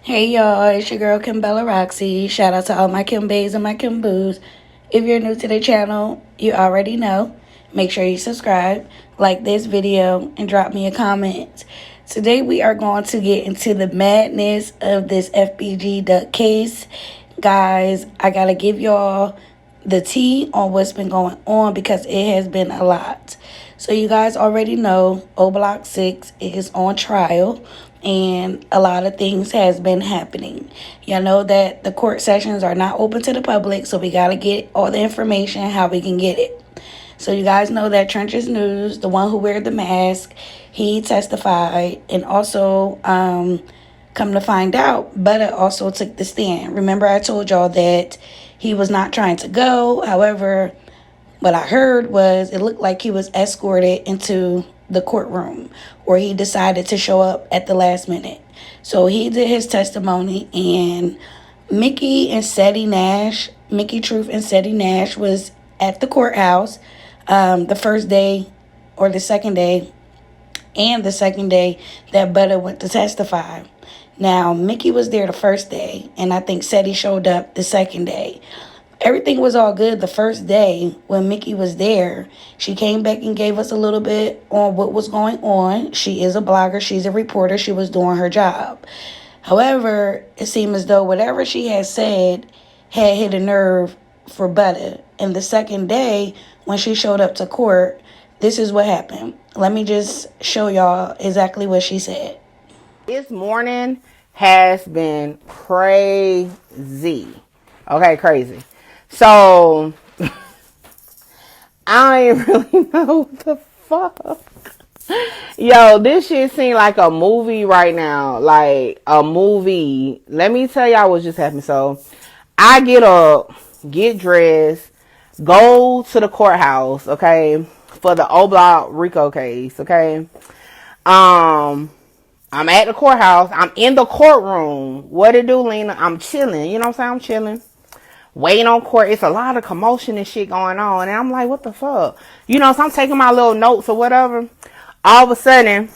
Hey y'all, it's your girl Kimbella Roxy. Shout out to all my Kim Bays and my Kim Boos. If you're new to the channel, you already know. Make sure you subscribe, like this video, and drop me a comment. Today we are going to get into the madness of this FBG duck case. Guys, I gotta give y'all the tea on what's been going on because it has been a lot. So you guys already know O Block 6 is on trial and a lot of things has been happening. Y'all know that the court sessions are not open to the public, so we got to get all the information how we can get it. So you guys know that Trenches News, the one who wear the mask, he testified, and also come to find out, Butter also took the stand. Remember I told y'all that he was not trying to go. However, what I heard was it looked like he was escorted into the courtroom, or he decided to show up at the last minute. So he did his testimony, and Mickey Truth and Seti Nash was at the courthouse the first day or the second day, and the second day that Butter went to testify. Now, Mickey was there the first day, and I think Seti showed up the second day. Everything was all good the first day when Mickey was there. She came back and gave us a little bit on what was going on. She is a blogger. She's a reporter. She was doing her job. However, it seemed as though whatever she had said had hit a nerve for Butter. And the second day, when she showed up to court, this is what happened. Let me just show y'all exactly what she said. This morning has been crazy. Okay, crazy. So, I don't even really know what the fuck. Yo, this shit seems like a movie right now. Like a movie. Let me tell y'all what just happened. So, I get up, get dressed, go to the courthouse, okay, for the O Block Rico case, okay. I'm at the courthouse. I'm in the courtroom. What it do, Lena? I'm chilling. You know what I'm saying? I'm chilling. Waiting on court. It's a lot of commotion and shit going on. And I'm like, what the fuck? You know, so I'm taking my little notes or whatever. All of a sudden,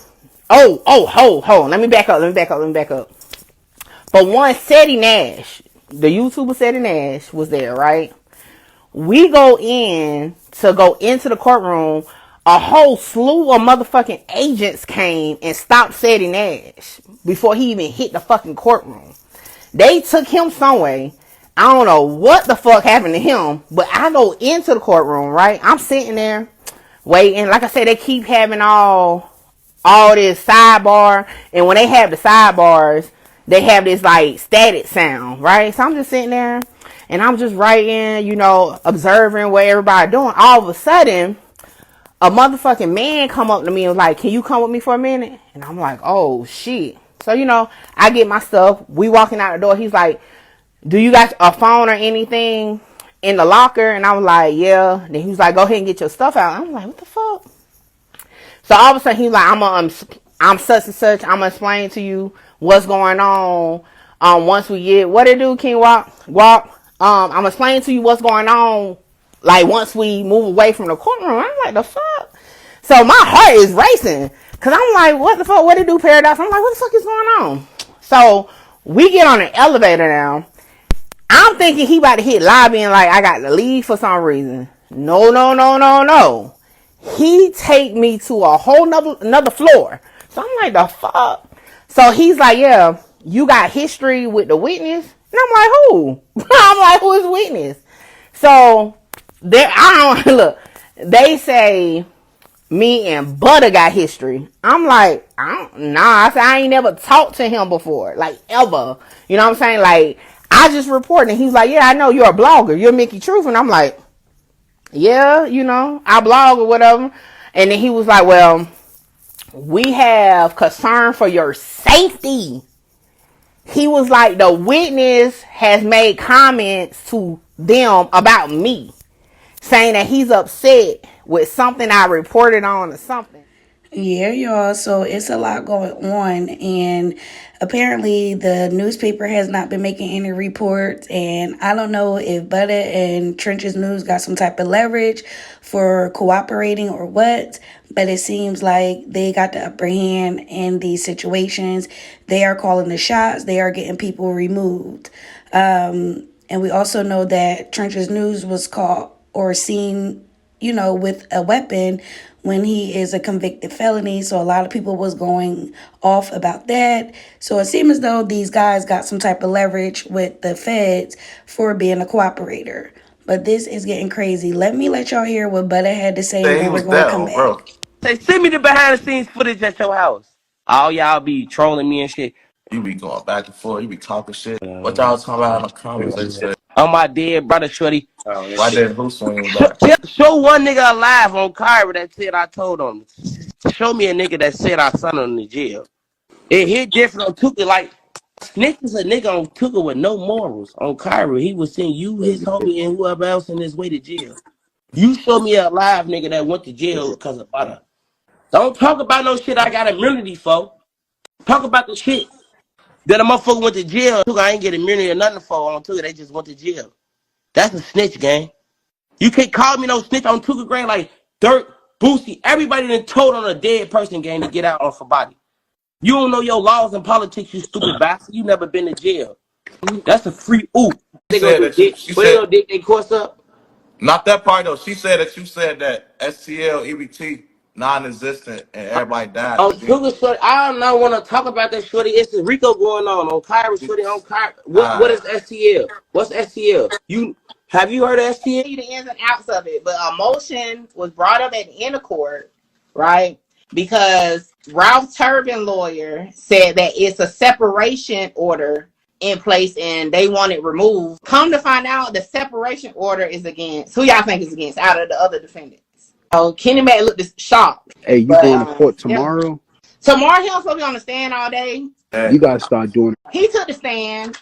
hold. Let me back up. But one, Seti Nash, the YouTuber Seti Nash was there, right? We go into the courtroom. A whole slew of motherfucking agents came and stopped Seti Nash before he even hit the fucking courtroom. They took him some way. I don't know what the fuck happened to him, but I go into the courtroom, right? I'm sitting there waiting. Like I said, they keep having all this sidebar, and when they have the sidebars, they have this like static sound, right? So I'm just sitting there and I'm just writing, you know, observing what everybody doing. All of a sudden, a motherfucking man come up to me and was like, can you come with me for a minute? And I'm like, oh shit. So, you know, I get my stuff. We walking out the door. He's like, do you got a phone or anything in the locker? And I was like, yeah. Then he was like, go ahead and get your stuff out. I'm like, what the fuck? So all of a sudden he's like, I'm such and such. I'm gonna explain to you what's going on. Once we get, what it do, King Walk? I'm gonna explain to you what's going on. Like once we move away from the courtroom. I'm like, the fuck? So my heart is racing. Cause I'm like, what the fuck? What it do, Paradise? I'm like, what the fuck is going on? So we get on the elevator now. I'm thinking he about to hit lobby and like I got to leave for some reason. No. He take me to a whole another floor. So I'm like, the fuck? So he's like, yeah, you got history with the witness? And I'm like, who? I'm like, who is the witness? So I don't look. They say me and Butter got history. I'm like, I said I ain't never talked to him before, like ever. You know what I'm saying? Like I just reported. And he's like, yeah, I know you're a blogger. You're Mickey Truth, and I'm like, yeah, you know, I blog or whatever. And then he was like, well, we have concern for your safety. He was like, the witness has made comments to them about me, saying that he's upset with something I reported on or something. Yeah, y'all. So it's a lot going on, and apparently the newspaper has not been making any reports. And I don't know if Butter and Trenches News got some type of leverage for cooperating or what, but it seems like they got the upper hand in these situations. They are calling the shots. They are getting people removed. And we also know that Trenches News was caught or seen, with a weapon when he is a convicted felony. So a lot of people was going off about that. So it seems as though these guys got some type of leverage with the feds for being a cooperator. But this is getting crazy. Let y'all hear what Butter had to say, and Say he then we're was going to there, come bro. back. Say, send me the behind the scenes footage at your house. All y'all be trolling me and shit. You be going back and forth. You be talking shit. What y'all talking about in the comments? They said, On my dead brother, shorty. why didn't who swing back? Show one nigga alive on Kyra that said I told him. Show me a nigga that said I sent him to jail. It hit different on Tuka. Like, Snitch is a nigga on Tuka with no morals. On Kyra, he was sending you, his homie, and whoever else in his way to jail. You show me a live nigga that went to jail because of butter. Don't talk about no shit I got immunity for. Talk about the shit that a motherfucker went to jail. I ain't get immunity or nothing for on Tuka. They just went to jail. That's a snitch, gang. You can't call me no snitch on Tuka Grand like Dirt, Boosie. Everybody done told on a dead person, gang, to get out on for body. You don't know your laws and politics, you stupid bastard. You never been to jail. That's a free oop. She They gonna said do that you. dick. She What they said gonna dick their course up? not that part though. She said that you said that STL EBT non-existent and everybody died at On the beginning. Sugar Shorty, I do not want to talk about that shorty. It's the Rico going on Kyra Shorty on Kyra. What Uh, is STL? What's STL? You have you heard of STL? The ins and outs of it, but a motion was brought up at the end of court, right? Because Ralph Turbin lawyer said that it's a separation order in place and they want it removed. Come to find out, the separation order is against who y'all think is against out of the other defendants. Oh, Kenny Mack looked shocked, Hey, you but going to court yeah. tomorrow? Tomorrow he'll supposed to be on the stand all day. You gotta start doing it. He took the stand.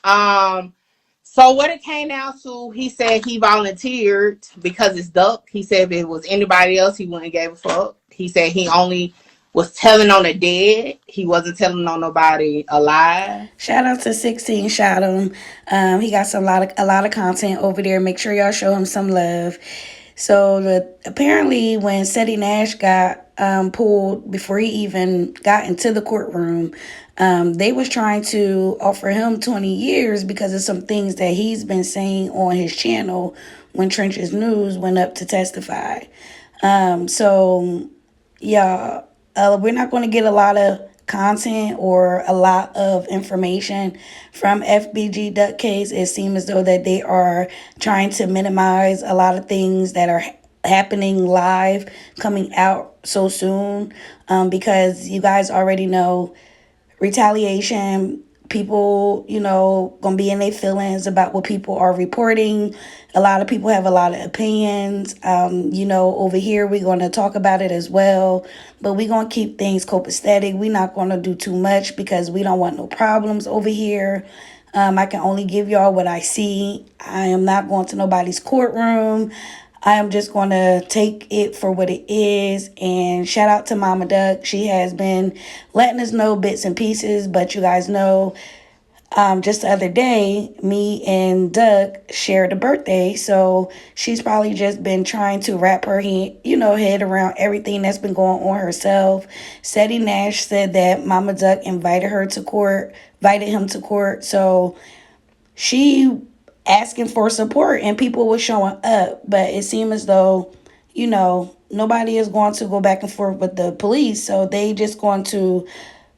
So what it came down to, he said he volunteered because it's Duck. He said if it was anybody else, he wouldn't give a fuck. He said he only was telling on the dead. He wasn't telling on nobody alive. Shout out to 16 Shot him. He got a lot of content over there. Make sure y'all show him some love. So apparently when Seti Nash got pulled before he even got into the courtroom, they was trying to offer him 20 years because of some things that he's been saying on his channel when Trenches News went up to testify. So yeah, we're not going to get a lot of content or a lot of information from FBG Duck case. It seems as though that they are trying to minimize a lot of things that are happening live coming out so soon, because you guys already know retaliation. People, gonna be in their feelings about what people are reporting. A lot of people have a lot of opinions. Over here we're gonna talk about it as well, but we're gonna keep things copacetic. We're not gonna do too much because we don't want no problems over here. I can only give y'all what I see. I am not going to nobody's courtroom. I am just going to take it for what it is. And shout out to Mama Duck. She has been letting us know bits and pieces. But you guys know, just the other day, me and Duck shared a birthday. So she's probably just been trying to wrap her head around everything that's been going on herself. Seti Nash said that Mama Duck invited him to court. So she asking for support and people were showing up, but it seemed as though nobody is going to go back and forth with the police, so they just going to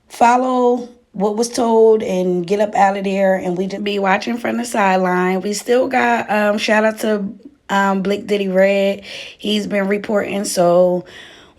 follow what was told and get up out of there, and we just be watching from the sideline. We still got shout out to Blick Diddy Red. He's been reporting, so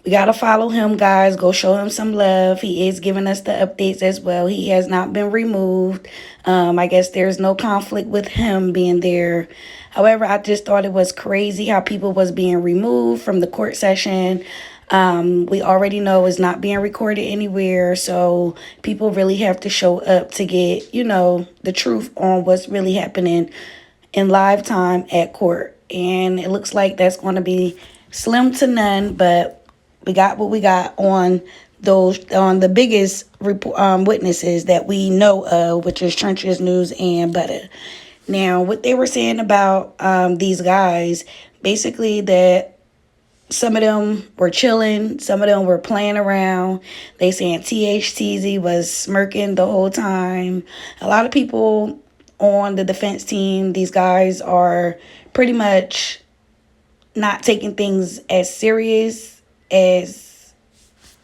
we got to follow him, guys. Go show him some love. He is giving us the updates as well. He has not been removed. I guess there's no conflict with him being there. However, I just thought it was crazy how people was being removed from the court session. We already know it's not being recorded anywhere. So people really have to show up to get, the truth on what's really happening in live time at court. And it looks like that's going to be slim to none, but we got what we got on those on the biggest witnesses that we know of, which is Trenches News and Butter. Now, what they were saying about these guys, basically that some of them were chilling, some of them were playing around. They saying THTZ was smirking the whole time. A lot of people on the defense team, these guys are pretty much not taking things as serious as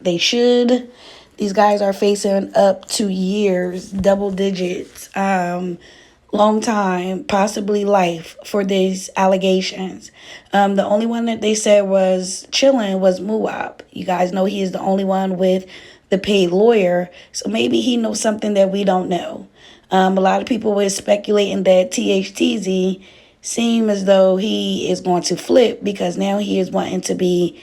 they should. These guys are facing up to years, double digits, long time, possibly life for these allegations. The only one that they said was chilling was Muab. You guys know he is the only one with the paid lawyer, so maybe he knows something that we don't know. A lot of people were speculating that THTZ seem as though he is going to flip because now he is wanting to be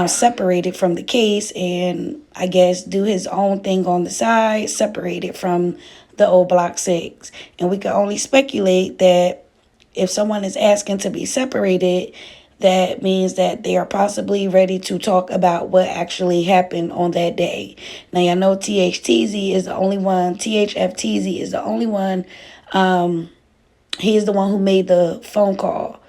separated from the case and I guess do his own thing on the side, separated from the old Block 6. And we can only speculate that if someone is asking to be separated, that means that they are possibly ready to talk about what actually happened on that day. Now, y'all know THTZ is the only one, THFTZ is the only one, he is the one who made the phone call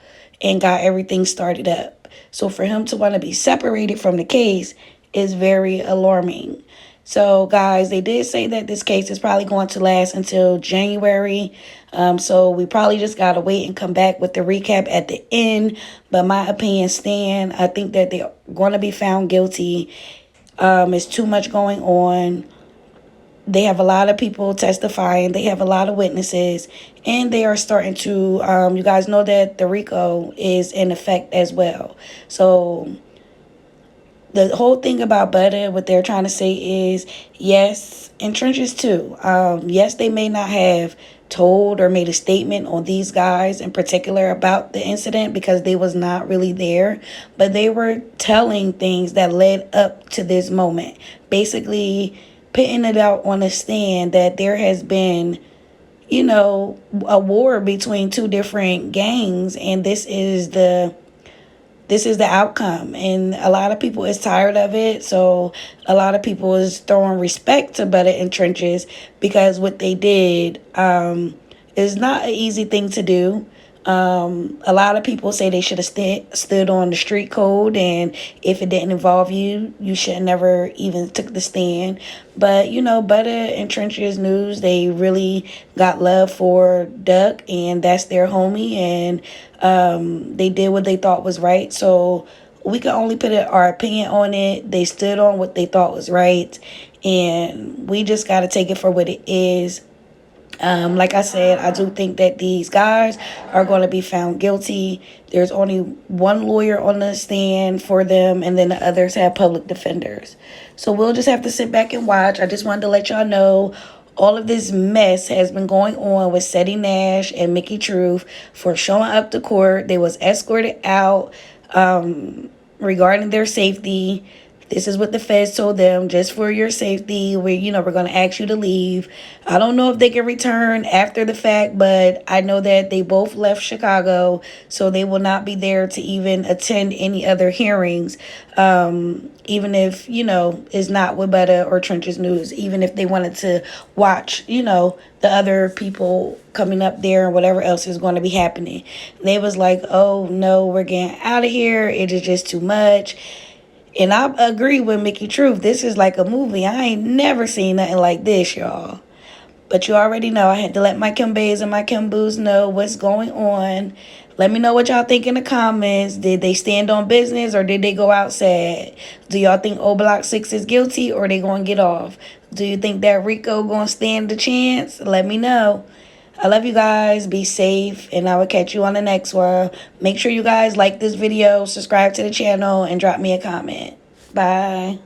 and got everything started up. So for him to want to be separated from the case is very alarming. So guys, they did say that this case is probably going to last until January. So we probably just got to wait and come back with the recap at the end. But my opinion stand, I think that they're going to be found guilty. It's too much going on. They have a lot of people testifying. They have a lot of witnesses. And they are starting to, you guys know that the RICO is in effect as well. So the whole thing about Butter, what they're trying to say is, yes, and Trenches too. Yes, they may not have told or made a statement on these guys in particular about the incident because they was not really there, but they were telling things that led up to this moment. Basically, putting it out on the stand that there has been, you know, a war between two different gangs, and this is the outcome. And a lot of people is tired of it, so a lot of people is throwing respect to Butter and Trenches because what they did is not an easy thing to do. A lot of people say they should have stood on the street code, and if it didn't involve you, you should never even took the stand. But you know, Butter and Trenches News, they really got love for Duck, and that's their homie, and they did what they thought was right. So we can only put our opinion on it. They stood on what they thought was right, and we just got to take it for what it is. Like I said, I do think that these guys are going to be found guilty. There's only one lawyer on the stand for them, and then the others have public defenders. So we'll just have to sit back and watch. I just wanted to let y'all know all of this mess has been going on with Seti Nash and Mickey Truth for showing up to court. They was escorted out regarding their safety. This is what the feds told them, just for your safety. We're going to ask you to leave. I don't know if they can return after the fact, but I know that they both left Chicago, so they will not be there to even attend any other hearings, even if, it's not with Butter or Trenches News, even if they wanted to watch, the other people coming up there and whatever else is going to be happening. They was like, oh, no, we're getting out of here. It is just too much. And I agree with Mickey Truth. This is like a movie. I ain't never seen nothing like this, y'all. But you already know I had to let my Kim Bays and my Kim Boos know what's going on. Let me know what y'all think in the comments. Did they stand on business or did they go out sad? Do y'all think O Block 6 is guilty or they going to get off? Do you think that Rico going to stand the chance? Let me know. I love you guys. Be safe, and I will catch you on the next one. Make sure you guys like this video, subscribe to the channel, and drop me a comment. Bye.